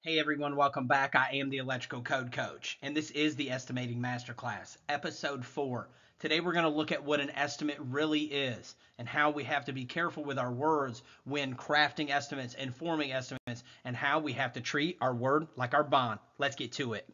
Hey everyone, welcome back. I am the Electrical Code Coach, and this is the Estimating Masterclass, episode 4. Today we're going to look at what an estimate really is and how we have to be careful with our words when crafting estimates and forming estimates, and how we have to treat our word like our bond. Let's get to it.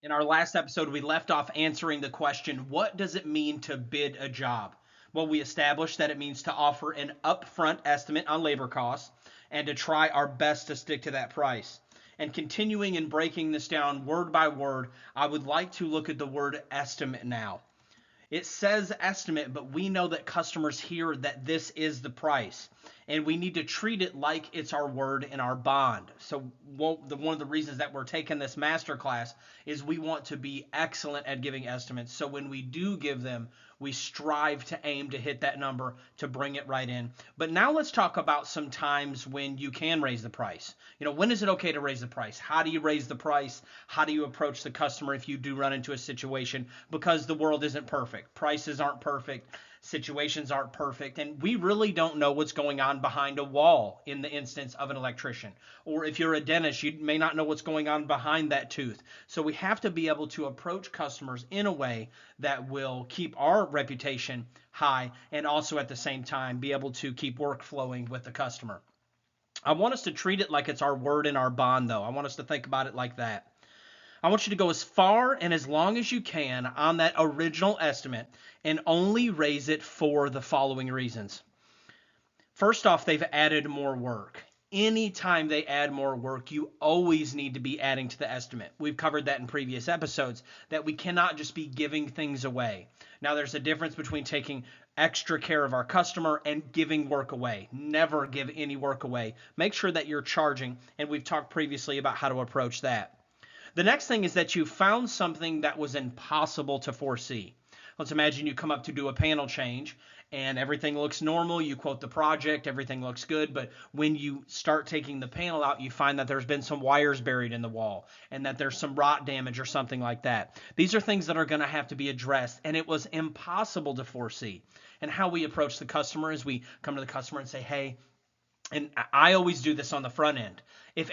In our last episode, we left off answering the question, what does it mean to bid a job? Well, we established that it means to offer an upfront estimate on labor costs and to try our best to stick to that price. And continuing and breaking this down word by word, I would like to look at the word estimate now. It says estimate, but we know that customers hear that this is the price, and we need to treat it like it's our word and our bond. So one of the reasons that we're taking this master class is we want to be excellent at giving estimates. So when we do give them, we strive to aim to hit that number to bring it right in. But now let's talk about some times when you can raise the price. When is it okay to raise the price? How do you raise the price? How do you approach the customer if you do run into a situation? Because the world isn't perfect. Prices aren't perfect. Situations aren't perfect, and we really don't know what's going on behind a wall in the instance of an electrician. Or if you're a dentist, you may not know what's going on behind that tooth. So we have to be able to approach customers in a way that will keep our reputation high and also at the same time be able to keep work flowing with the customer. I want us to treat it like it's our word and our bond, though. I want us to think about it like that. I want you to go as far and as long as you can on that original estimate and only raise it for the following reasons. First off, they've added more work. Anytime they add more work, you always need to be adding to the estimate. We've covered that in previous episodes, that we cannot just be giving things away. Now, there's a difference between taking extra care of our customer and giving work away. Never give any work away. Make sure that you're charging, and we've talked previously about how to approach that. The next thing is that you found something that was impossible to foresee. Let's imagine you come up to do a panel change and everything looks normal. You quote the project, everything looks good. But when you start taking the panel out, you find that there's been some wires buried in the wall and that there's some rot damage or something like that. These are things that are going to have to be addressed, and it was impossible to foresee. And how we approach the customer is we come to the customer and say, hey, and I always do this on the front end. If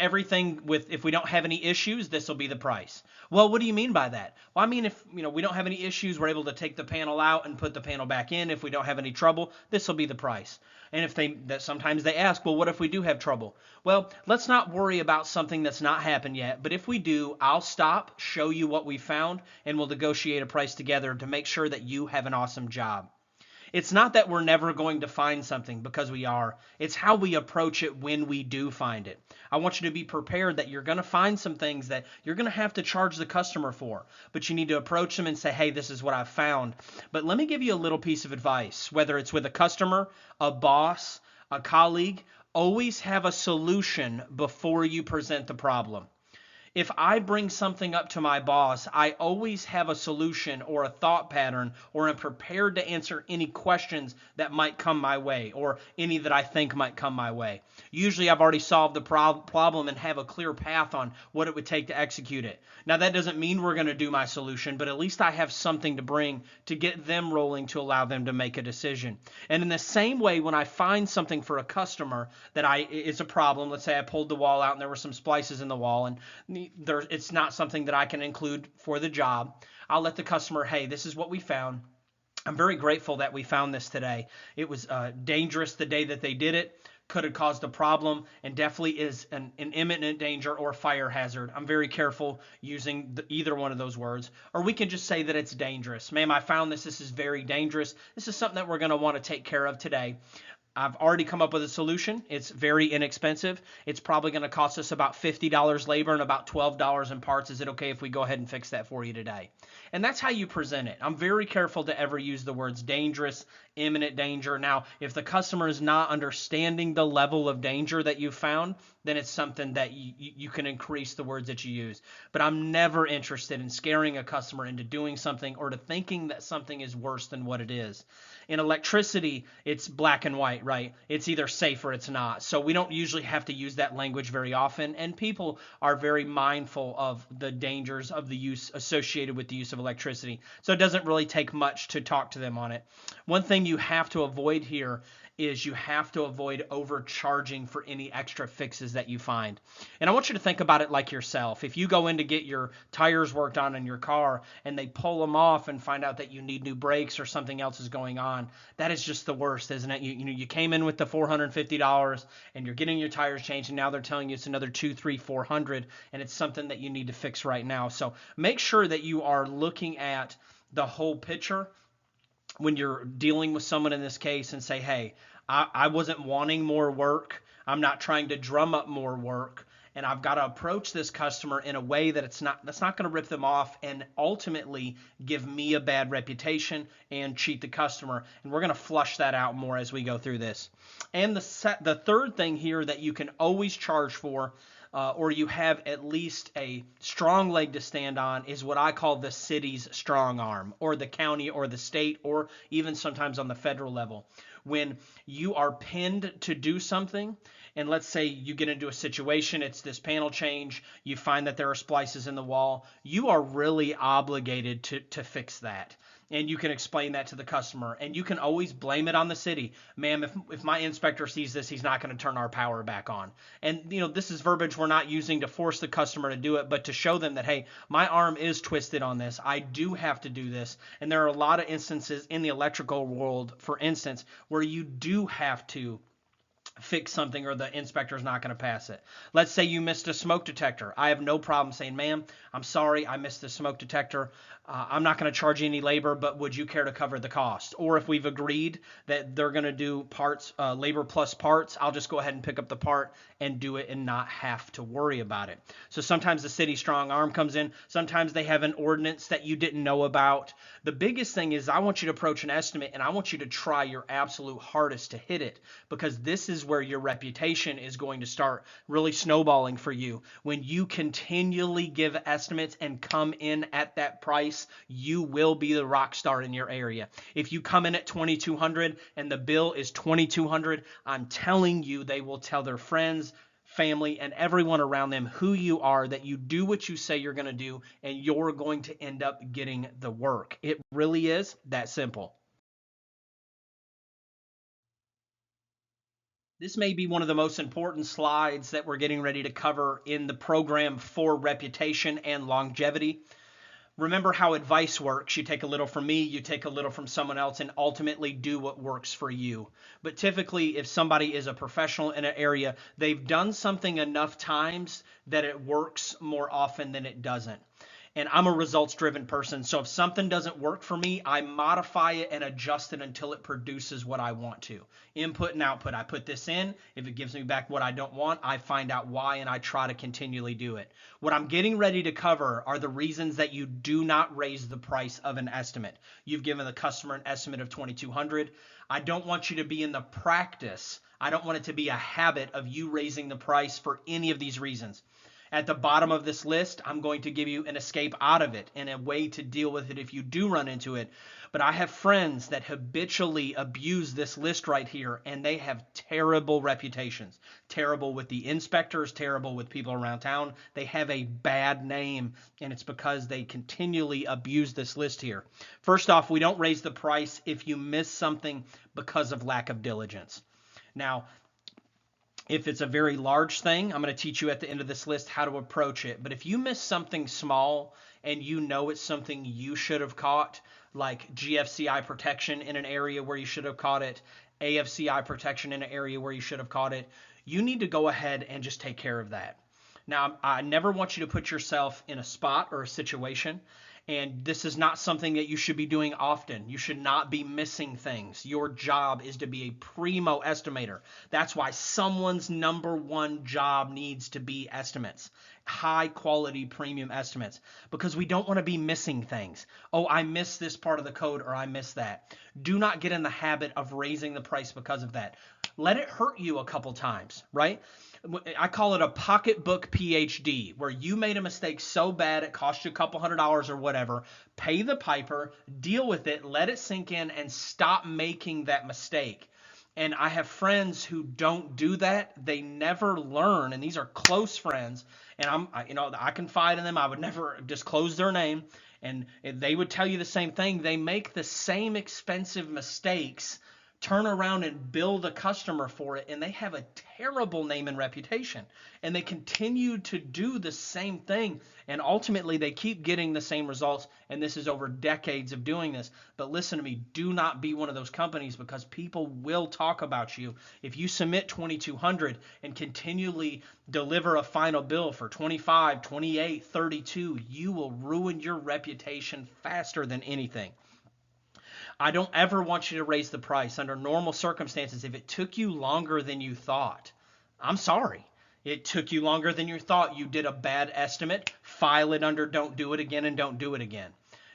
we don't have any issues, this will be the price. Well, what do you mean by that? Well, I mean, if we don't have any issues, we're able to take the panel out and put the panel back in. If we don't have any trouble, this will be the price. And sometimes they ask, well, what if we do have trouble? Well, let's not worry about something that's not happened yet. But if we do, I'll stop, show you what we found, and we'll negotiate a price together to make sure that you have an awesome job. It's not that we're never going to find something, because we are. It's how we approach it when we do find it. I want you to be prepared that you're going to find some things that you're going to have to charge the customer for, but you need to approach them and say, hey, this is what I've found. But let me give you a little piece of advice, whether it's with a customer, a boss, a colleague, always have a solution before you present the problem. If I bring something up to my boss, I always have a solution or a thought pattern, or am prepared to answer any questions that might come my way, or any that I think might come my way. Usually I've already solved the problem and have a clear path on what it would take to execute it. Now, that doesn't mean we're going to do my solution, but at least I have something to bring to get them rolling, to allow them to make a decision. And in the same way, when I find something for a customer that it's a problem, let's say I pulled the wall out and there were some splices in the wall, and it's not something that I can include for the job, I'll let the customer, hey, this is what we found. I'm very grateful that we found this today. It was dangerous the day that they did it. Could have caused a problem, and definitely is an imminent danger or fire hazard. I'm very careful using either one of those words. Or we can just say that it's dangerous. Ma'am, I found this. This is very dangerous. This is something that we're going to want to take care of today. I've already come up with a solution. It's very inexpensive. It's probably going to cost us about $50 labor and about $12 in parts. Is it okay if we go ahead and fix that for you today? And that's how you present it. I'm very careful to ever use the words dangerous, imminent danger. Now, if the customer is not understanding the level of danger that you found, then it's something that you can increase the words that you use. But I'm never interested in scaring a customer into doing something or to thinking that something is worse than what it is. In electricity, it's black and white, right? It's either safe or it's not. So we don't usually have to use that language very often, and people are very mindful of the dangers of the use associated with the use of electricity. So it doesn't really take much to talk to them on it. One thing you have to avoid here is you have to avoid overcharging for any extra fixes that you find. And I want you to think about it like yourself. If you go in to get your tires worked on in your car and they pull them off and find out that you need new brakes or something else is going on, that is just the worst, isn't it? You came in with the $450 and you're getting your tires changed, and now they're telling you it's another 2, 3, 400, and it's something that you need to fix right now. So make sure that you are looking at the whole picture when you're dealing with someone in this case, and say, hey, I wasn't wanting more work. I'm not trying to drum up more work. And I've got to approach this customer in a way that's not going to rip them off and ultimately give me a bad reputation and cheat the customer. And we're going to flush that out more as we go through this. And the third thing here that you can always charge for, or you have at least a strong leg to stand on, is what I call the city's strong arm, or the county or the state, or even sometimes on the federal level. When you are pinned to do something, and let's say you get into a situation, it's this panel change, you find that there are splices in the wall, you are really obligated to fix that. And you can explain that to the customer, and you can always blame it on the city. Ma'am, if my inspector sees this, he's not going to turn our power back on. And this is verbiage we're not using to force the customer to do it, but to show them that, hey, my arm is twisted on this. I do have to do this. And there are a lot of instances in the electrical world, for instance, where you do have to fix something or the inspector is not going to pass it. Let's say you missed a smoke detector. I have no problem saying, ma'am, I'm sorry, I missed the smoke detector. I'm not going to charge you any labor, but would you care to cover the cost? Or if we've agreed that they're going to do parts, labor plus parts, I'll just go ahead and pick up the part and do it and not have to worry about it. So sometimes the city strong arm comes in. Sometimes they have an ordinance that you didn't know about. The biggest thing is I want you to approach an estimate, and I want you to try your absolute hardest to hit it, because this is where your reputation is going to start really snowballing for you. When you continually give estimates and come in at that price, you will be the rock star in your area. If you come in at $2,200 and the bill is $2,200, I'm telling you, they will tell their friends, family, and everyone around them who you are, that you do what you say you're going to do, and you're going to end up getting the work. It really is that simple. This may be one of the most important slides that we're getting ready to cover in the program for reputation and longevity. Remember how advice works. You take a little from me, you take a little from someone else, and ultimately do what works for you. But typically, if somebody is a professional in an area, they've done something enough times that it works more often than it doesn't. And I'm a results-driven person, so if something doesn't work for me, I modify it and adjust it until it produces what I want to. Input and output. I put this in. If it gives me back what I don't want, I find out why, and I try to continually do it. What I'm getting ready to cover are the reasons that you do not raise the price of an estimate. You've given the customer an estimate of $2,200. I don't want you to be in the practice. I don't want it to be a habit of you raising the price for any of these reasons. At the bottom of this list, I'm going to give you an escape out of it and a way to deal with it if you do run into it. But I have friends that habitually abuse this list right here, and they have terrible reputations. Terrible with the inspectors, terrible with people around town. They have a bad name, and it's because they continually abuse this list here. First off, we don't raise the price if you miss something because of lack of diligence. Now, if it's a very large thing, I'm going to teach you at the end of this list how to approach it. But if you miss something small and you know it's something you should have caught, like GFCI protection in an area where you should have caught it, AFCI protection in an area where you should have caught it, you need to go ahead and just take care of that. Now, I never want you to put yourself in a spot or a situation, and this is not something that you should be doing often. You should not be missing things. Your job is to be a primo estimator. That's why someone's number one job needs to be estimates. High quality premium estimates, because we don't want to be missing things. Oh, I missed this part of the code, or I missed that. Do not get in the habit of raising the price because of that. Let it hurt you a couple times, right? I call it a pocketbook PhD, where you made a mistake so bad it cost you a couple $100 or whatever. Pay the piper, deal with it, let it sink in, and stop making that mistake. And I have friends who don't do that. They never learn, and these are close friends. And I confide in them. I would never disclose their name, and they would tell you the same thing. They make the same expensive mistakes turn around and bill the customer for it, and they have a terrible name and reputation, and they continue to do the same thing, and ultimately they keep getting the same results, and this is over decades of doing this. But listen to me, do not be one of those companies, because people will talk about you. If you submit 2200 and continually deliver a final bill for 25, 28, 32, you will ruin your reputation faster than anything. I don't ever want you to raise the price under normal circumstances. If it took you longer than you thought, I'm sorry. It took you longer than you thought. You did a bad estimate. File it under don't do it again and don't do it again.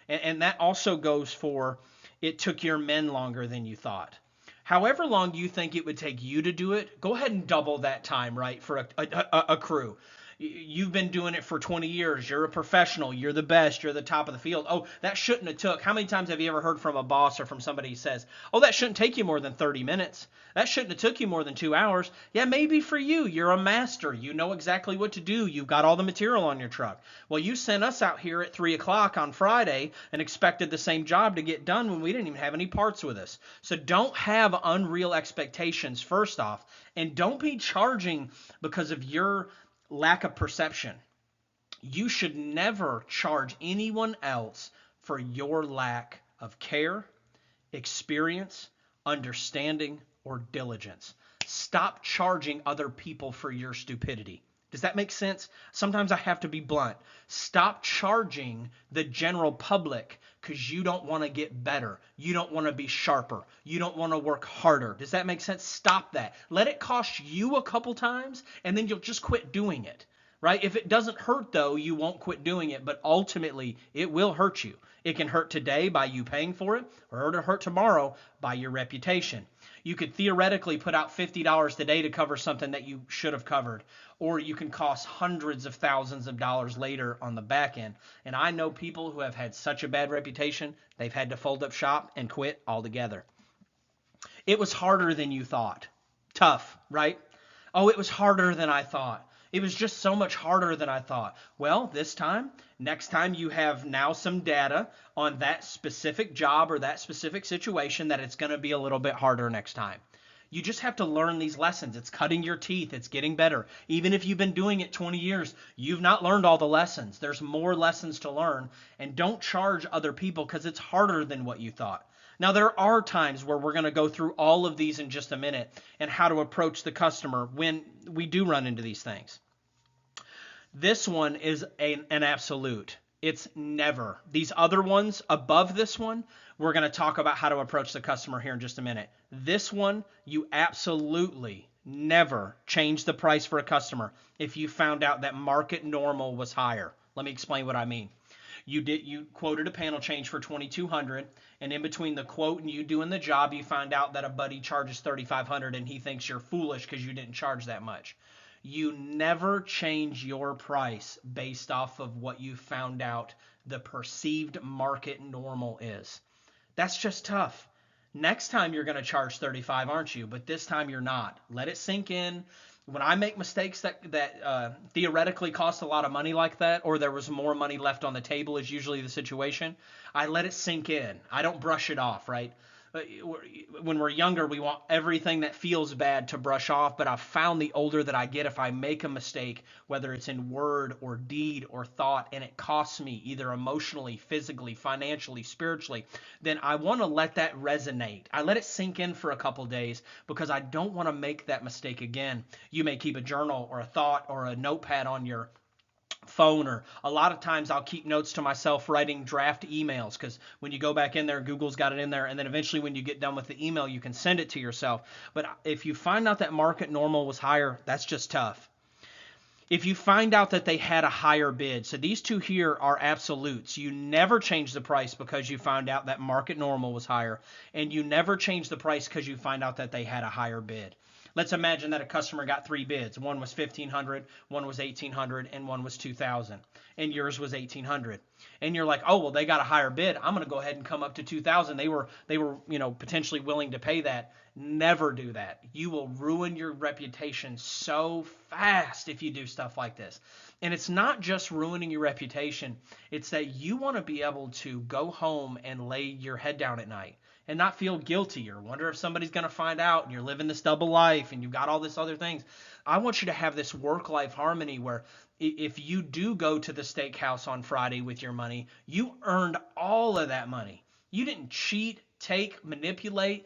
And that also goes for it took your men longer than you thought. However long you think it would take you to do it, go ahead and double that time, right, for a crew. You've been doing it for 20 years. You're a professional. You're the best. You're the top of the field. Oh, that shouldn't have took. How many times have you ever heard from a boss or from somebody who says, oh, that shouldn't take you more than 30 minutes. That shouldn't have took you more than 2 hours. Yeah, maybe for you. You're a master. You know exactly what to do. You've got all the material on your truck. Well, you sent us out here at 3 o'clock on Friday and expected the same job to get done when we didn't even have any parts with us. So don't have unreal expectations, first off, and don't be charging because of your lack of perception. You should never charge anyone else for your lack of care, experience, understanding, or diligence. Stop charging other people for your stupidity. Does that make sense? Sometimes I have to be blunt. Stop charging the general public because you don't want to get better. You don't want to be sharper. You don't want to work harder. Does that make sense? Stop that. Let it cost you a couple times, and then you'll just quit doing it. Right? If it doesn't hurt, though, you won't quit doing it, but ultimately it will hurt you. It can hurt today by you paying for it, or it'll hurt tomorrow by your reputation. You could theoretically put out $50 today to cover something that you should have covered, or you can cost hundreds of thousands of dollars later on the back end. And I know people who have had such a bad reputation, they've had to fold up shop and quit altogether. It was harder than you thought. Tough, right? Oh, it was harder than I thought. It was just so much harder than I thought. Well, next time you have now some data on that specific job or that specific situation that it's going to be a little bit harder next time. You just have to learn these lessons. It's cutting your teeth. It's getting better. Even if you've been doing it 20 years, you've not learned all the lessons. There's more lessons to learn. And don't charge other people because it's harder than what you thought. Now, there are times where we're going to go through all of these in just a minute and how to approach the customer when we do run into these things. This one is an absolute. It's never. These other ones above this one, we're going to talk about how to approach the customer here in just a minute. This one, you absolutely never change the price for a customer if you found out that market normal was higher. Let me explain what I mean. You quoted a panel change for $2,200, and in between the quote and you doing the job, you find out that a buddy charges $3,500 and he thinks you're foolish because you didn't charge that much. You never change your price based off of what you found out the perceived market normal is. That's just tough. Next time you're going to charge $35, aren't you? But this time you're not. Let it sink in. When I make mistakes that theoretically cost a lot of money like that, or there was more money left on the table is usually the situation, I let it sink in. I don't brush it off, right? When we're younger, we want everything that feels bad to brush off, but I've found the older that I get, if I make a mistake, whether it's in word or deed or thought, and it costs me either emotionally, physically, financially, spiritually, then I want to let that resonate. I let it sink in for a couple days because I don't want to make that mistake again. You may keep a journal or a thought or a notepad on your phone, or a lot of times I'll keep notes to myself writing draft emails, because when you go back in there, Google's got it in there, and then eventually when you get done with the email, you can send it to yourself. But if you find out that market normal was higher, that's just tough. If you find out that they had a higher bid, so these two here are absolutes. You never change the price because you found out that market normal was higher, and you never change the price because you find out that they had a higher bid. Let's imagine that a customer got 3 bids. One was $1,500, one was $1,800, and one was $2,000. And yours was $1,800. And you're like, oh, well, they got a higher bid. I'm going to go ahead and come up to $2,000. They were, potentially willing to pay that. Never do that. You will ruin your reputation so fast if you do stuff like this. And it's not just ruining your reputation. It's that you want to be able to go home and lay your head down at night and not feel guilty or wonder if somebody's going to find out and you're living this double life and you've got all this other things. I want you to have this work-life harmony where if you do go to the steakhouse on Friday with your money, you earned all of that money. You didn't cheat, take, manipulate,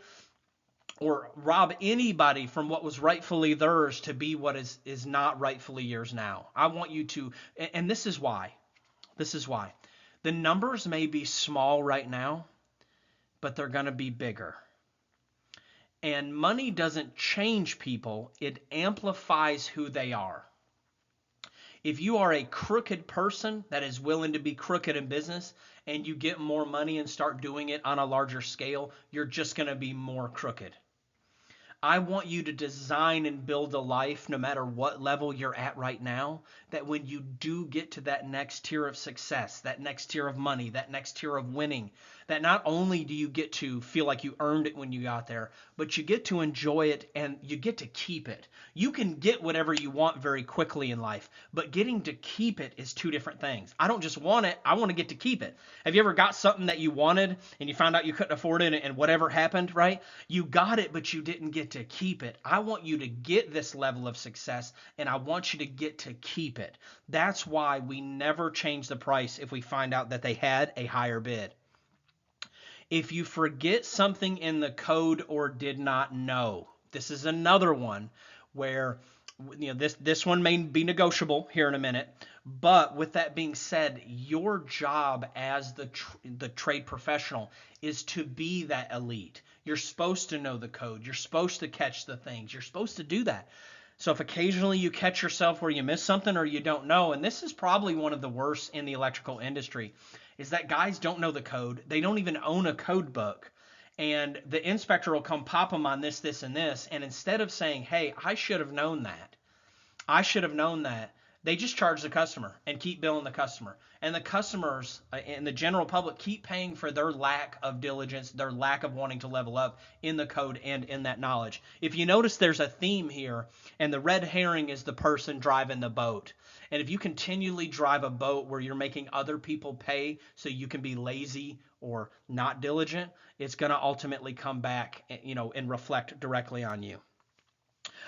or rob anybody from what was rightfully theirs to be what is not rightfully yours now. I want you to, and this is why. This is why. The numbers may be small right now, but they're going to be bigger. And money doesn't change people, it amplifies who they are. If you are a crooked person that is willing to be crooked in business and you get more money and start doing it on a larger scale, you're just going to be more crooked. I want you to design and build a life, no matter what level you're at right now, that when you do get to that next tier of success, that next tier of money, that next tier of winning, that not only do you get to feel like you earned it when you got there, but you get to enjoy it and you get to keep it. You can get whatever you want very quickly in life, but getting to keep it is two different things. I don't just want it, I want to get to keep it. Have you ever got something that you wanted and you found out you couldn't afford it and whatever happened, right? You got it, but you didn't get to keep it. I want you to get this level of success and I want you to get to keep it. That's why we never change the price if we find out that they had a higher bid. If you forget something in the code or did not know, this is another one where this one may be negotiable here in a minute. But with that being said, your job as the trade professional is to be that elite. You're supposed to know the code. You're supposed to catch the things. You're supposed to do that. So if occasionally you catch yourself where you miss something or you don't know, and this is probably one of the worst in the electrical industry, is that guys don't know the code. They don't even own a code book. And the inspector will come pop them on this, this, and this. And instead of saying, hey, I should have known that, they just charge the customer and keep billing the customer. And the customers and the general public keep paying for their lack of diligence, their lack of wanting to level up in the code and in that knowledge. If you notice, there's a theme here, and the red herring is the person driving the boat. And if you continually drive a boat where you're making other people pay so you can be lazy or not diligent, it's going to ultimately come back, and reflect directly on you.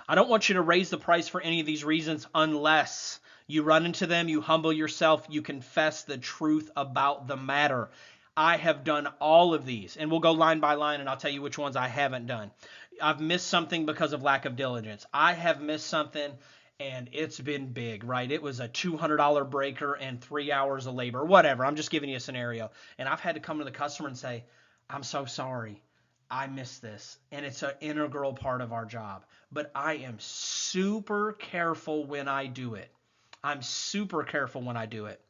I don't want you to raise the price for any of these reasons unless you run into them, you humble yourself, you confess the truth about the matter. I have done all of these, and we'll go line by line, and I'll tell you which ones I haven't done. I've missed something because of lack of diligence. I have missed something, and it's been big, right? It was a $200 breaker and 3 hours of labor, whatever. I'm just giving you a scenario. And I've had to come to the customer and say, I'm so sorry. I missed this, and it's an integral part of our job. But I am super careful when I do it. I'm super careful when I do it.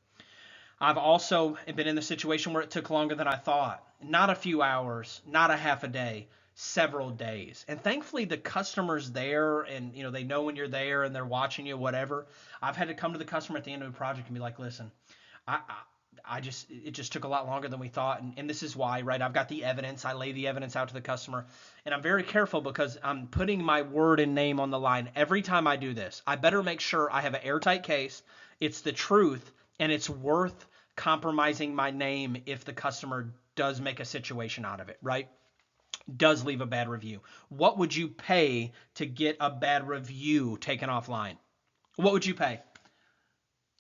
I've also been in the situation where it took longer than I thought. Not a few hours, not a half a day, several days. And thankfully the customer's there and they know when you're there and they're watching you, whatever. I've had to come to the customer at the end of the project and be like, listen, it just took a lot longer than we thought. And this is why, right? I've got the evidence. I lay the evidence out to the customer. And I'm very careful because I'm putting my word and name on the line every time I do this. I better make sure I have an airtight case. It's the truth, and it's worth compromising my name if the customer does make a situation out of it, right? Does leave a bad review. What would you pay to get a bad review taken offline? What would you pay?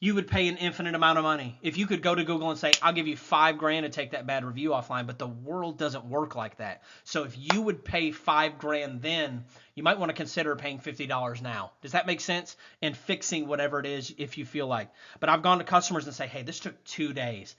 You would pay an infinite amount of money. If you could go to Google and say, I'll give you $5,000 to take that bad review offline, but the world doesn't work like that. So if you would pay $5,000 then, you might want to consider paying $50 now. Does that make sense? And fixing whatever it is if you feel like. But I've gone to customers and say, hey, this took 2 days.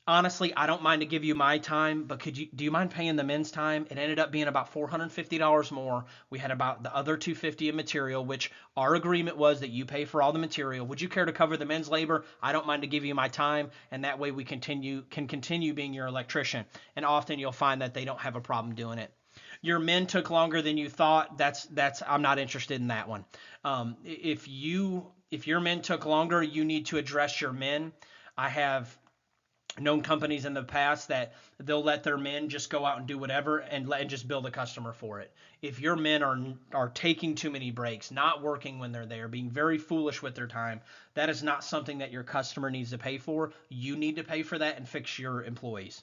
Honestly, I don't mind to give you my time, but do you mind paying the men's time? It ended up being about $450 more. We had about the other $250 in material, which our agreement was that you pay for all the material. Would you care to cover the men's labor? I don't mind to give you my time, and that way we can continue being your electrician. And often you'll find that they don't have a problem doing it. Your men took longer than you thought. I'm not interested in that one. If your men took longer, you need to address your men. I have known companies in the past that they'll let their men just go out and do whatever and just bill the customer for it. If your men are taking too many breaks, not working when they're there, being very foolish with their time, that is not something that your customer needs to pay for. You need to pay for that and fix your employees.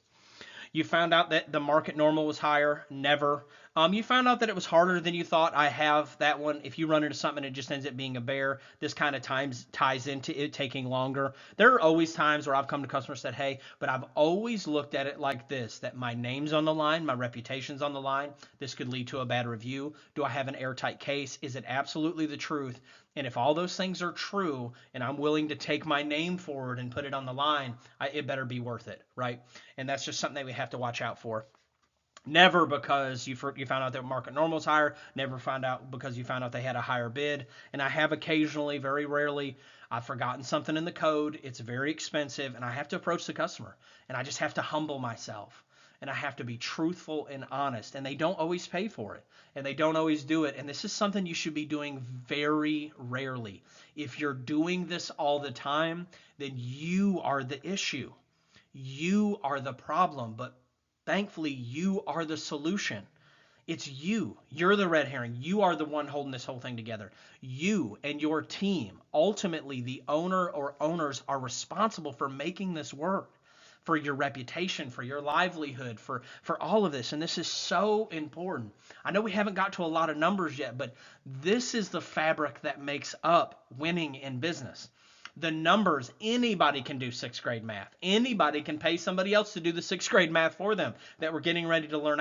You found out that the market normal was higher? Never. You found out that it was harder than you thought? I have that one. If you run into something and it just ends up being a bear, this kind of times ties into it taking longer. There are always times where I've come to customers and said, hey, but I've always looked at it like this, that my name's on the line, my reputation's on the line. This could lead to a bad review. Do I have an airtight case? Is it absolutely the truth? And if all those things are true and I'm willing to take my name forward and put it on the line, it better be worth it, right? And that's just something that we have to watch out for. Never because you found out that market normal's higher. Never found out because you found out they had a higher bid. And I have occasionally, very rarely, I've forgotten something in the code. It's very expensive, and I have to approach the customer, and I just have to humble myself, and I have to be truthful and honest. And they don't always pay for it, and they don't always do it. And this is something you should be doing very rarely. If you're doing this all the time, then you are the issue. You are the problem, but thankfully, you are the solution. It's you. You're the red herring. You are the one holding this whole thing together. You and your team, ultimately, the owner or owners are responsible for making this work, for your reputation, for your livelihood, for all of this. And this is so important. I know we haven't got to a lot of numbers yet, but this is the fabric that makes up winning in business. The numbers, anybody can do sixth grade math. Anybody can pay somebody else to do the sixth grade math for them that we're getting ready to learn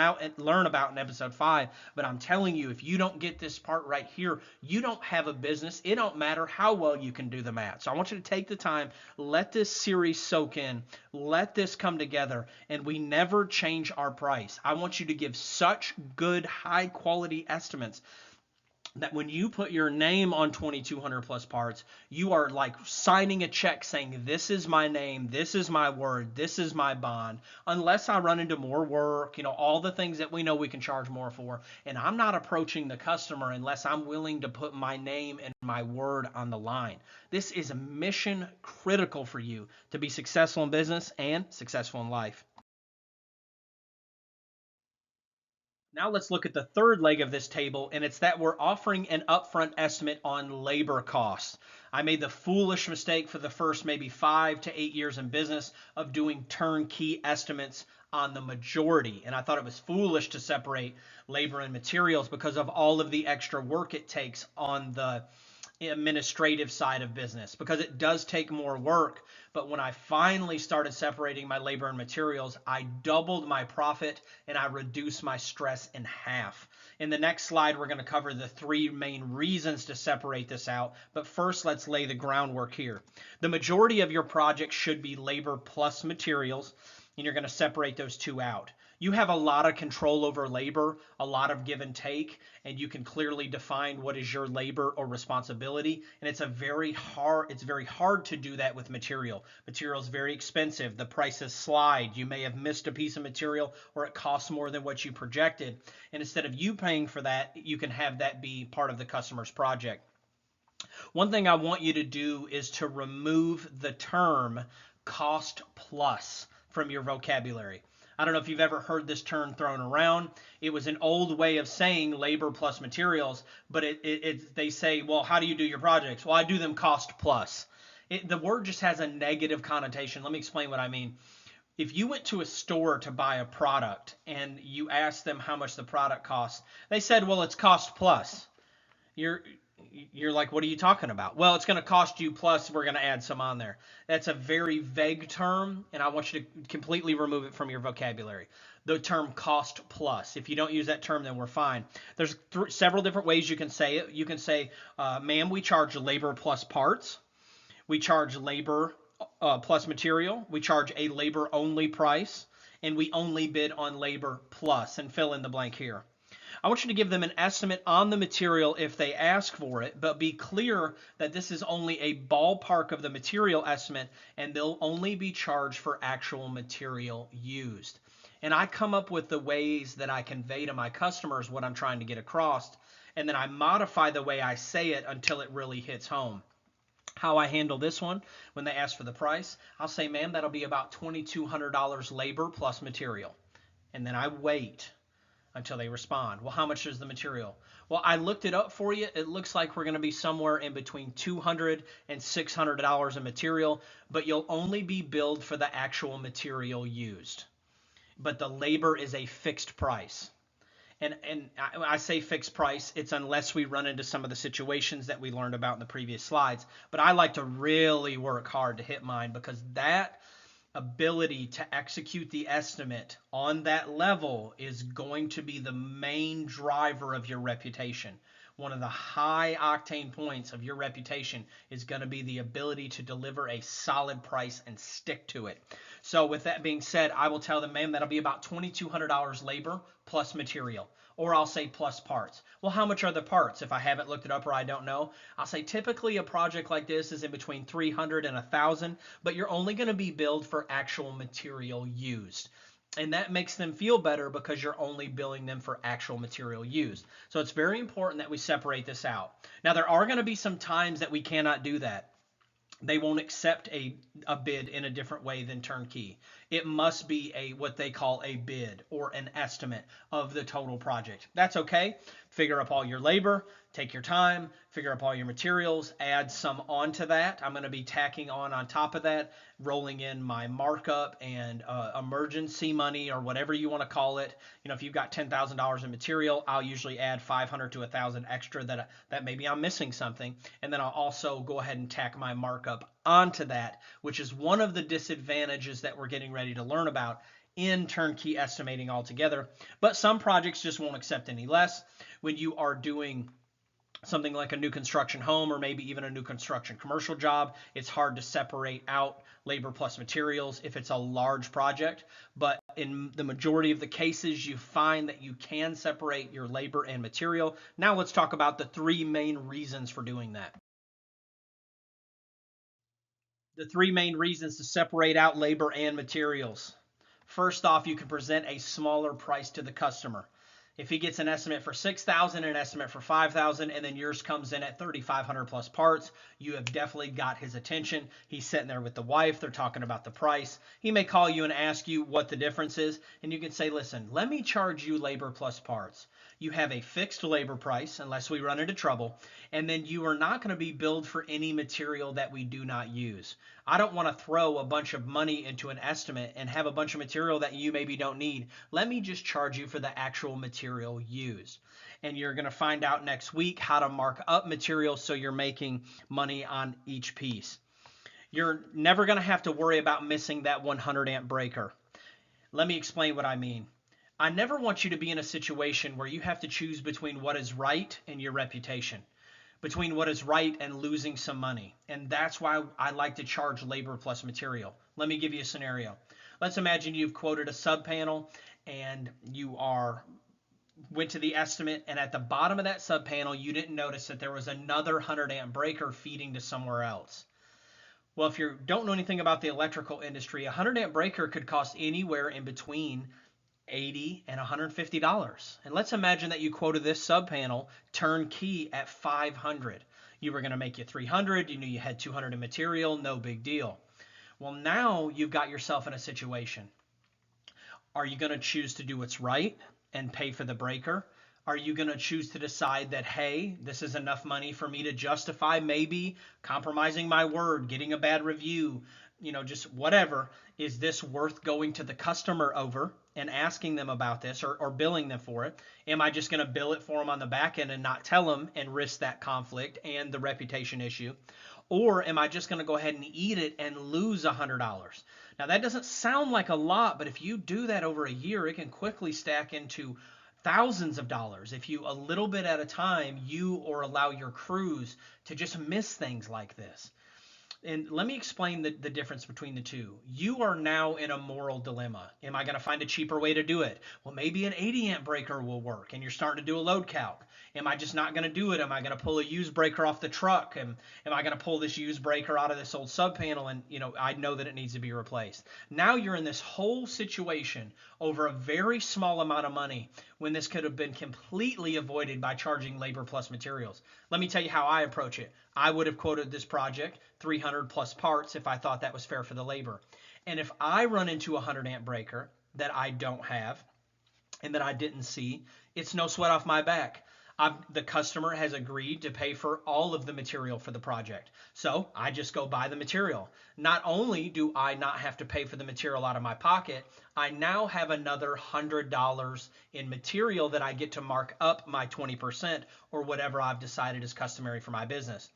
about in episode 5. But I'm telling you, if you don't get this part right here, you don't have a business. It don't matter how well you can do the math. So I want you to take the time, let this series soak in, let this come together, and we never change our price. I want you to give such good, high quality estimates that when you put your name on 2200 plus parts, you are like signing a check saying, this is my name, this is my word, this is my bond. Unless I run into more work, all the things that we know we can charge more for. And I'm not approaching the customer unless I'm willing to put my name and my word on the line. This is mission critical for you to be successful in business and successful in life. Now let's look at the third leg of this table, and it's that we're offering an upfront estimate on labor costs. I made the foolish mistake for the first maybe 5 to 8 years in business of doing turnkey estimates on the majority. And I thought it was foolish to separate labor and materials because of all of the extra work it takes on the administrative side of business, because it does take more work. But when I finally started separating my labor and materials, I doubled my profit and I reduced my stress in half. In the next slide, we're going to cover the 3 main reasons to separate this out. But first, let's lay the groundwork here. The majority of your project should be labor plus materials, and you're going to separate those 2 out. You have a lot of control over labor, a lot of give and take, and you can clearly define what is your labor or responsibility. And it's very hard to do that with material. Material is very expensive. The prices slide. You may have missed a piece of material, or it costs more than what you projected. And instead of you paying for that, you can have that be part of the customer's project. One thing I want you to do is to remove the term cost plus from your vocabulary. I don't know if you've ever heard this term thrown around. It was an old way of saying labor plus materials, but they say, well, how do you do your projects? Well, I do them cost plus. The word just has a negative connotation. Let me explain what I mean. If you went to a store to buy a product and you asked them how much the product costs, they said, well, it's cost plus. You're like, what are you talking about? Well, it's going to cost you plus we're going to add some on there. That's a very vague term, and I want you to completely remove it from your vocabulary. The term cost plus. If you don't use that term, then we're fine. There's several different ways you can say it. You can say, ma'am, we charge labor plus parts. We charge labor plus material. We charge a labor only price, and we only bid on labor plus, and fill in the blank here. I want you to give them an estimate on the material if they ask for it, but be clear that this is only a ballpark of the material estimate, and they'll only be charged for actual material used. And I come up with the ways that I convey to my customers what I'm trying to get across, and then I modify the way I say it until it really hits home. How I handle this one, when they ask for the price, I'll say, ma'am, that'll be about $2,200 labor plus material. And then I wait until they respond. Well, how much is the material? Well, I looked it up for you. It looks like we're going to be somewhere in between $200 and $600 in material, but you'll only be billed for the actual material used. but the labor is a fixed price. And I say fixed price, it's unless we run into some of the situations that we learned about in the previous slides. But I like to really work hard to hit mine, because that ability to execute the estimate on that level is going to be the main driver of your reputation. One of the high octane points of your reputation is going to be the ability to deliver a solid price and stick to it. So with that being said, I will tell them, ma'am, that'll be about $2,200 labor plus material, or I'll say plus parts. Well, how much are the parts? If I haven't looked it up or I don't know, I'll say typically a project like this is in between 300 and 1,000, but you're only going to be billed for actual material used. And that makes them feel better because you're only billing them for actual material used. So it's very important that we separate this out. Now, there are going to be some times that we cannot do that. They won't accept a bid in a different way than turnkey. It must be what they call a bid or an estimate of the total project. That's okay. Figure up all your labor, take your time, figure up all your materials, add some onto that. I'm going to be tacking on top of that, rolling in my markup and emergency money, or whatever you want to call it. You know, if you've got $10,000 in material, I'll usually add 500 to 1,000 extra that maybe I'm missing something, and then I'll also go ahead and tack my markup onto that, which is one of the disadvantages that we're getting ready to learn about in turnkey estimating altogether. But some projects just won't accept any less. When you are doing something like a new construction home, or maybe even a new construction commercial job, it's hard to separate out labor plus materials if it's a large project. But in the majority of the cases, you find that you can separate your labor and material. Now let's talk about the three main reasons for doing that. The three main reasons to separate out labor and materials. First off, you can present a smaller price to the customer. If he gets an estimate for 6,000, an estimate for 5,000, and then yours comes in at 3,500 plus parts, you have definitely got his attention. He's sitting there with the wife. They're talking about the price. He may call you and ask you what the difference is, and you can say, listen, let me charge you labor plus parts. You have a fixed labor price unless we run into trouble, and then you are not going to be billed for any material that we do not use. I don't want to throw a bunch of money into an estimate and have a bunch of material that you maybe don't need. Let me just charge you for the actual material used. And you're going to find out next week how to mark up material so you're making money on each piece. You're never going to have to worry about missing that 100 amp breaker. Let me explain what I mean. I never want you to be in a situation where you have to choose between what is right and your reputation, between what is right and losing some money. And that's why I like to charge labor plus material. Let me give you a scenario. Let's imagine you've quoted a sub panel and you went to the estimate, and at the bottom of that sub panel, you didn't notice that there was another 100 amp breaker feeding to somewhere else. Well, if you don't know anything about the electrical industry, a 100 amp breaker could cost anywhere in between $80 and $150. And let's imagine that you quoted this sub panel turnkey at $500. You were going to make you $300. You knew you had $200 in material. No big deal. Well, now you've got yourself in a situation. Are you going to choose to do what's right and pay for the breaker? Are you going to choose to decide that, hey, this is enough money for me to justify maybe compromising my word, getting a bad review, just whatever? Is this worth going to the customer over and asking them about this, or billing them for it? Am I just going to bill it for them on the back end and not tell them and risk that conflict and the reputation issue? Or am I just going to go ahead and eat it and lose $100? Now, that doesn't sound like a lot, but if you do that over a year, it can quickly stack into thousands of dollars if you, a little bit at a time, or allow your crews to just miss things like this. And let me explain the difference between the two. You are now in a moral dilemma. Am I going to find a cheaper way to do it? Well, maybe an 80 amp breaker will work, and you're starting to do a load calc. Am I just not going to do it? Am I going to pull a used breaker off the truck? Am I going to pull this used breaker out of this old sub panel, and I know that it needs to be replaced? Now you're in this whole situation over a very small amount of money, when this could have been completely avoided by charging labor plus materials. Let me tell you how I approach it. I would have quoted this project 300 plus parts if I thought that was fair for the labor. And if I run into a 100 amp breaker that I don't have and that I didn't see, it's no sweat off my back. The customer has agreed to pay for all of the material for the project. So I just go buy the material. Not only do I not have to pay for the material out of my pocket, I now have another $100 in material that I get to mark up my 20% or whatever I've decided is customary for my business.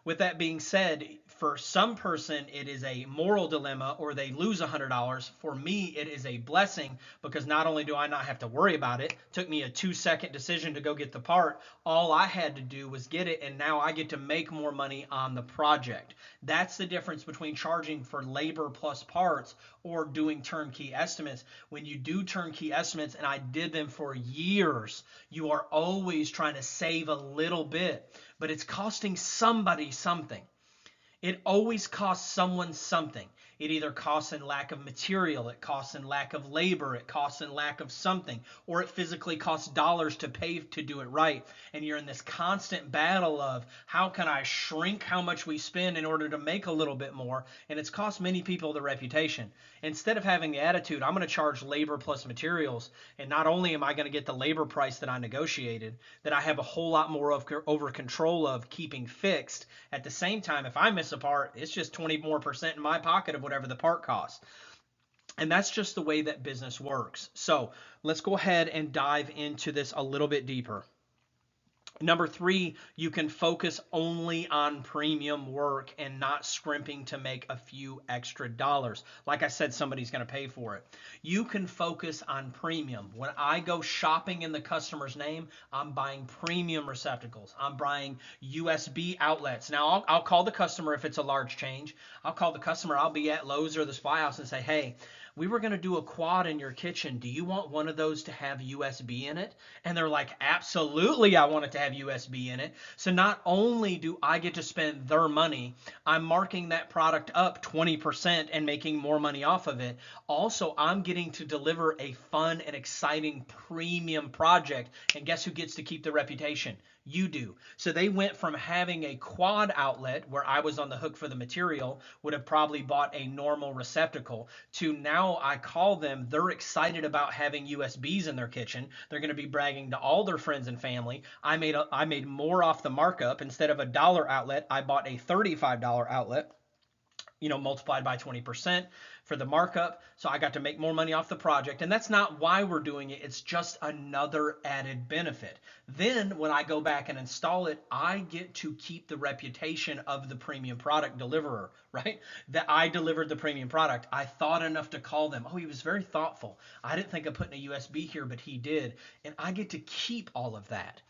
With that being said, for some person, it is a moral dilemma or they lose $100. For me, it is a blessing because not only do I not have to worry about it, took me a 2-second decision to go get the part. All I had to do was get it, and now I get to make more money on the project. That's the difference between charging for labor plus parts or doing turnkey estimates. When you do turnkey estimates, and I did them for years, you are always trying to save a little bit, but it's costing somebody something. It always costs someone something. It either costs in lack of material, it costs in lack of labor, it costs in lack of something, or it physically costs dollars to pay to do it right. And you're in this constant battle of how can I shrink how much we spend in order to make a little bit more? And it's cost many people their reputation. Instead of having the attitude, I'm going to charge labor plus materials, and not only am I going to get the labor price that I negotiated, that I have a whole lot more of over control of keeping fixed. At the same time, if I miss a part, it's just 20 more percent in my pocket of whatever the part costs. And that's just the way that business works. So let's go ahead and dive into this a little bit deeper. Number 3, you can focus only on premium work and not scrimping to make a few extra dollars. Like I said, somebody's going to pay for it. You can focus on premium. When I go shopping in the customer's name, I'm buying premium receptacles. I'm buying USB outlets. Now, I'll call the customer if it's a large change. I'll call the customer. I'll be at Lowe's or the Spy House and say, hey, we were going to do a quad in your kitchen. Do you want one of those to have USB in it? And they're like, absolutely, I want it to have USB in it. So not only do I get to spend their money, I'm marking that product up 20% and making more money off of it. Also, I'm getting to deliver a fun and exciting premium project. And guess who gets to keep the reputation? You do. So they went from having a quad outlet where I was on the hook for the material, would have probably bought a normal receptacle, to now I call them, they're excited about having USBs in their kitchen. They're going to be bragging to all their friends and family. I made more off the markup. Instead of a dollar outlet, I bought a $35 outlet, multiplied by 20% for the markup. So I got to make more money off the project. And that's not why we're doing it. It's just another added benefit. Then when I go back and install it, I get to keep the reputation of the premium product deliverer, right? That I delivered the premium product. I thought enough to call them. Oh, he was very thoughtful. I didn't think of putting a USB here, but he did. And I get to keep all of that.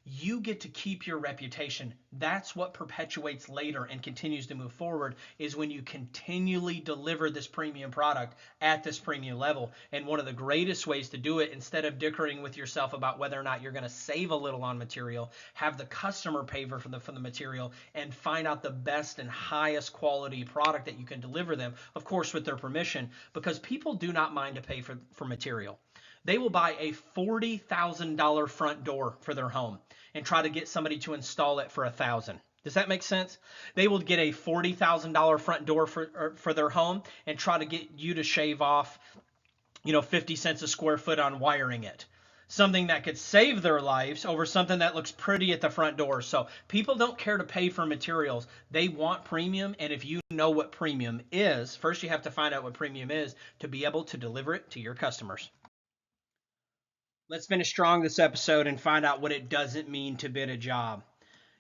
You get to keep your reputation. That's what perpetuates later and continues to move forward, is when you continually deliver this premium product at this premium level. And one of the greatest ways to do it, instead of dickering with yourself about whether or not you're going to save a little on material, have the customer pay for the material and find out the best and highest quality product that you can deliver them, of course with their permission, because people do not mind to pay for material. They will buy a $40,000 front door for their home and try to get somebody to install it for $1,000. Does that make sense? They will get a $40,000 front door for their home and try to get you to shave off, 50 cents a square foot on wiring it. Something that could save their lives over something that looks pretty at the front door. So people don't care to pay for materials. They want premium. And if you know what premium is, first you have to find out what premium is to be able to deliver it to your customers. Let's finish strong this episode and find out what it doesn't mean to bid a job.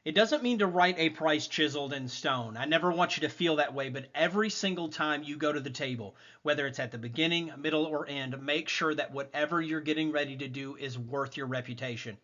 It doesn't mean to write a price chiseled in stone. I never want you to feel that way, but every single time you go to the table, whether it's at the beginning, middle, or end, make sure that whatever you're getting ready to do is worth your reputation.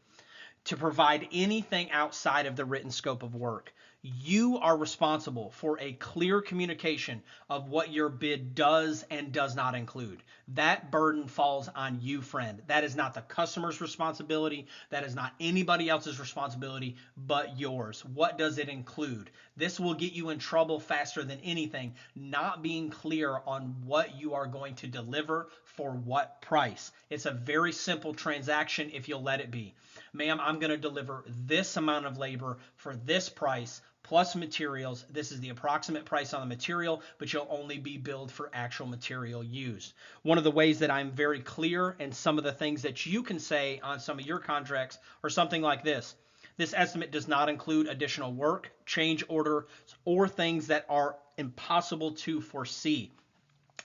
To provide anything outside of the written scope of work, you are responsible for a clear communication of what your bid does and does not include. That burden falls on you, friend. That is not the customer's responsibility. That is not anybody else's responsibility but yours. What does it include? This will get you in trouble faster than anything, not being clear on what you are going to deliver for what price. It's a very simple transaction if you'll let it be. Ma'am, I'm going to deliver this amount of labor for this price plus materials. This is the approximate price on the material, but you'll only be billed for actual material used. One of the ways that I'm very clear, and some of the things that you can say on some of your contracts are something like this. This estimate does not include additional work, change orders, or things that are impossible to foresee.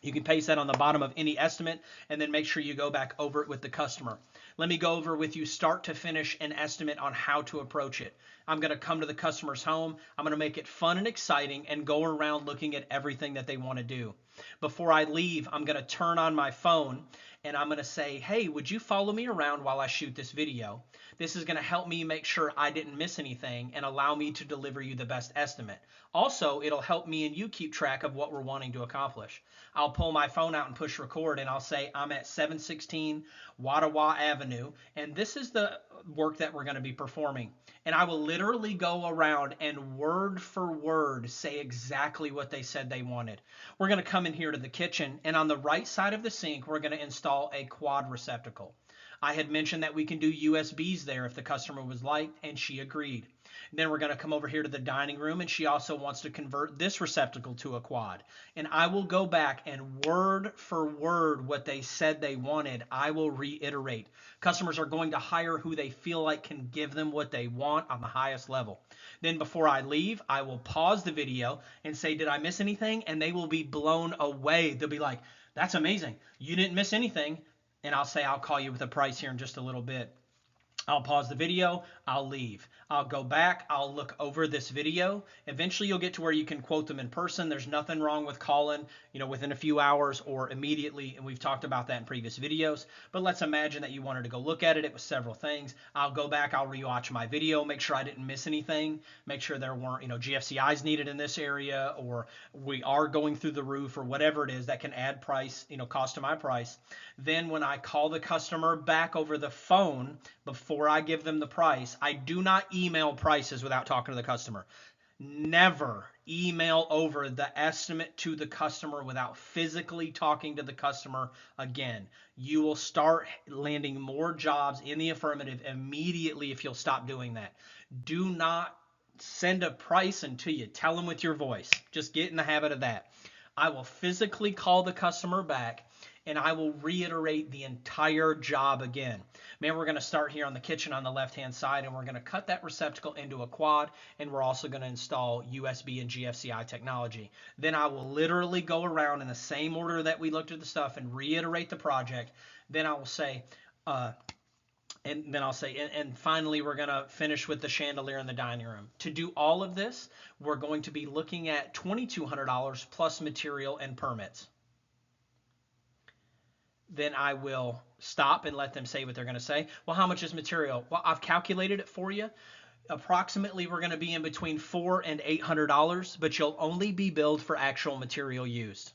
You can paste that on the bottom of any estimate and then make sure you go back over it with the customer. Let me go over with you start to finish an estimate on how to approach it. I'm going to come to the customer's home. I'm going to make it fun and exciting and go around looking at everything that they want to do. Before I leave, I'm going to turn on my phone and I'm going to say, hey, would you follow me around while I shoot this video? This is going to help me make sure I didn't miss anything and allow me to deliver you the best estimate. Also, it'll help me and you keep track of what we're wanting to accomplish. I'll pull my phone out and push record and I'll say I'm at 716 Wattawa Avenue and this is the work that we're going to be performing. And I will literally go around and word for word say exactly what they said they wanted. We're going to come in here to the kitchen and on the right side of the sink we're going to install a quad receptacle. I had mentioned that we can do USBs there if the customer was like, and she agreed. Then we're going to come over here to the dining room, and she also wants to convert this receptacle to a quad. And I will go back and word for word what they said they wanted, I will reiterate. Customers are going to hire who they feel like can give them what they want on the highest level. Then before I leave, I will pause the video and say, did I miss anything? And they will be blown away. They'll be like, that's amazing. You didn't miss anything. And I'll say I'll call you with a price here in just a little bit. I'll pause the video, I'll leave. I'll go back, I'll look over this video. Eventually you'll get to where you can quote them in person. There's nothing wrong with calling, within a few hours or immediately, and we've talked about that in previous videos. But let's imagine that you wanted to go look at it. It was several things. I'll go back, I'll rewatch my video, make sure I didn't miss anything, make sure there weren't, GFCIs needed in this area, or we are going through the roof, or whatever it is that can add price, cost to my price. Then when I call the customer back over the phone, before I give them the price, I do not email prices without talking to the customer. Never email over the estimate to the customer without physically talking to the customer again. You will start landing more jobs in the affirmative immediately if you'll stop doing that. Do not send a price until you tell them with your voice. Just get in the habit of that. I will physically call the customer back and I will reiterate the entire job again. Man, we're going to start here on the kitchen on the left-hand side, and we're going to cut that receptacle into a quad, and we're also going to install USB and GFCI technology. Then I will literally go around in the same order that we looked at the stuff and reiterate the project. Then I will say, and finally, we're going to finish with the chandelier in the dining room. To do all of this, we're going to be looking at $2,200 plus material and permits. Then I will stop and let them say what they're going to say. Well, how much is material? Well, I've calculated it for you. Approximately, we're going to be in between $400 and $800, but you'll only be billed for actual material used.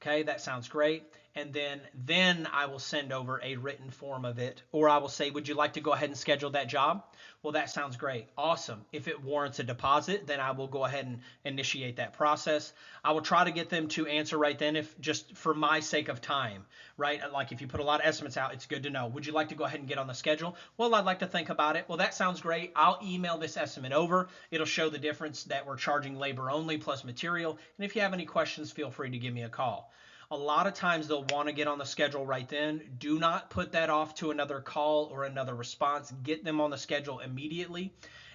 Okay, that sounds great. And then I will send over a written form of it, or I will say, would you like to go ahead and schedule that job? Well, that sounds great. Awesome. If it warrants a deposit, then I will go ahead and initiate that process. I will try to get them to answer right then, if just for my sake of time, right? Like if you put a lot of estimates out, it's good to know. Would you like to go ahead and get on the schedule? Well, I'd like to think about it. Well, that sounds great. I'll email this estimate over. It'll show the difference that we're charging labor only plus material. And if you have any questions, feel free to give me a call. A lot of times they'll want to get on the schedule right then. Do not put that off to another call or another response. Get them on the schedule immediately.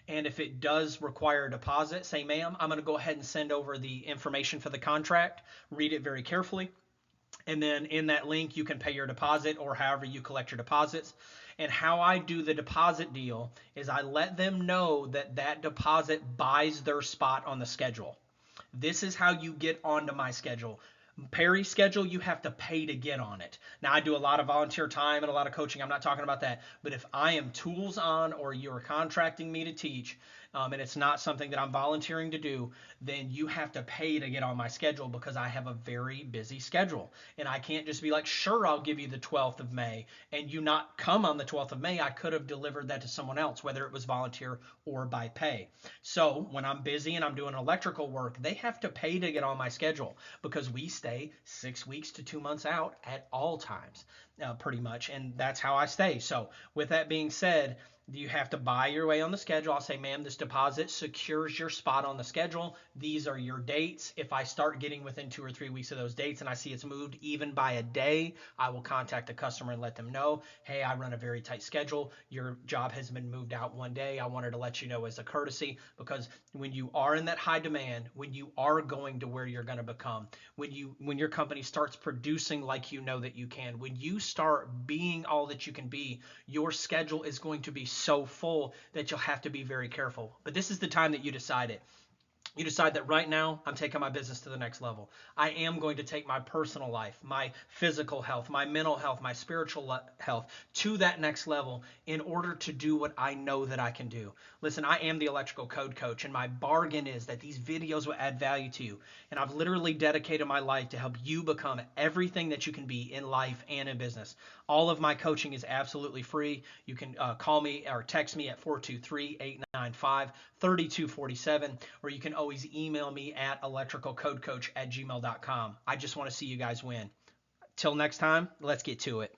And if it does require a deposit, say, ma'am, I'm going to go ahead and send over the information for the contract. Read it very carefully. And then in that link, you can pay your deposit or however you collect your deposits. And how I do the deposit deal is I let them know that that deposit buys their spot on the schedule. This is how you get onto my schedule. Perry's schedule, you have to pay to get on it. Now, I do a lot of volunteer time and a lot of coaching. I'm not talking about that. But if I am tools on or you're contracting me to teach, and it's not something that I'm volunteering to do, then you have to pay to get on my schedule because I have a very busy schedule. And I can't just be like, sure, I'll give you the 12th of May, and you not come on the 12th of May. I could have delivered that to someone else, whether it was volunteer or by pay. So when I'm busy and I'm doing electrical work, they have to pay to get on my schedule because we stay 6 weeks to 2 months out at all times. pretty much, and that's how I stay. So with that being said, you have to buy your way on the schedule. I'll say, ma'am, this deposit secures your spot on the schedule. These are your dates. If I start getting within 2 or 3 weeks of those dates and I see it's moved even by a day, I will contact the customer and let them know, hey, I run a very tight schedule. Your job has been moved out one day. I wanted to let you know as a courtesy, because when you are in that high demand, when you are going to where you're going to become, when your company starts producing like you know that you can, when you start being all that you can be, your schedule is going to be so full that you'll have to be very careful. But this is the time that you decide it. You decide that right now I'm taking my business to the next level. I am going to take my personal life, my physical health, my mental health, my spiritual health to that next level in order to do what I know that I can do. Listen, I am the electrical code coach, and my bargain is that these videos will add value to you. And I've literally dedicated my life to help you become everything that you can be in life and in business. All of my coaching is absolutely free. You can call me or text me at 423-895-3247, or you can always email me at electricalcodecoach@gmail.com. I just want to see you guys win. Till next time, let's get to it.